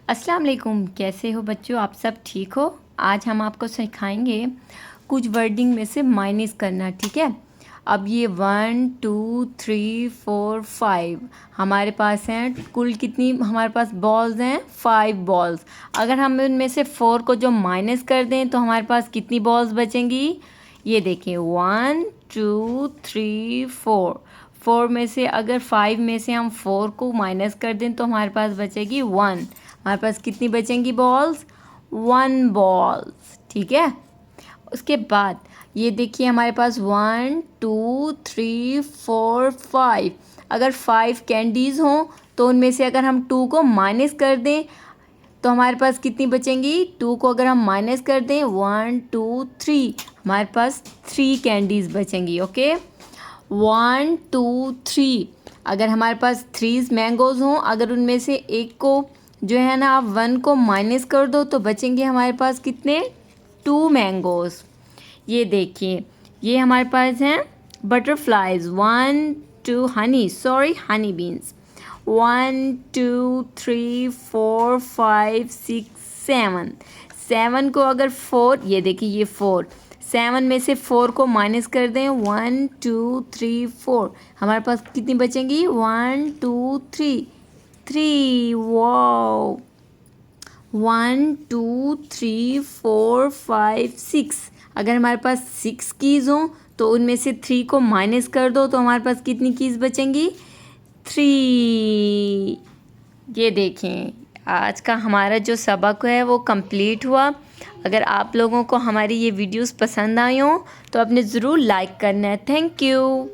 अस्सलाम वालेकुम। कैसे हो बच्चों, आप सब ठीक हो। आज हम आपको सिखाएंगे कुछ वर्डिंग में से माइनस करना, ठीक है। अब ये 1 2 3 4 5 हमारे पास हैं। कुल कितनी हमारे पास बॉल्स हैं? 5 बॉल्स। अगर हम उनमें से 4 को जो माइनस कर दें तो हमारे पास कितनी बॉल्स बचेंगी? ये देखिए 1 2 3 4। 4 में से अगर 5 में से हम 4 को माइनस कर दें तो हमारे पास बचेगी 1। हमारे पास कितनी बचेंगी बॉल्स? 1 बॉल्स, ठीक है। उसके बाद ये देखिए हमारे पास 1 2 3 4 5। अगर 5 कैंडीज़ हों तो उनमें से अगर हम 2 को माइनस कर दें तो हमारे पास कितनी बचेंगी? 2 को अगर हम माइनस कर दें 1 2 3, हमारे पास 3 कैंडीज़ बचेंगी। ओके, 1 2 3। अगर हमारे पास 3 मैंगोज़ हों, अगर उनमें से एक को जो है ना आप 1 को माइनस कर दो तो बचेंगे हमारे पास कितने? 2 मैंगोज़। ये देखिए ये हमारे पास हैं बटरफ्लाइज। 1 2 हनी बीन्स। 1 2 3 4 5 6 7। 7 को अगर 4, ये देखिए ये 4, 7 में से 4 को माइनस कर दें 1 2 3 4, हमारे पास कितनी बचेंगी? 1 2 3 3। वाओ, 1 2 3 4 5 6। अगर हमारे पास 6 कीज़ हों तो उनमें से 3 को माइनस कर दो तो हमारे पास कितनी कीज़ बचेंगी? 3। ये देखें आज का हमारा जो सबक है वो कंप्लीट हुआ। अगर आप लोगों को हमारी ये वीडियोस पसंद आई हो तो आपने ज़रूर लाइक करना है। Thank you.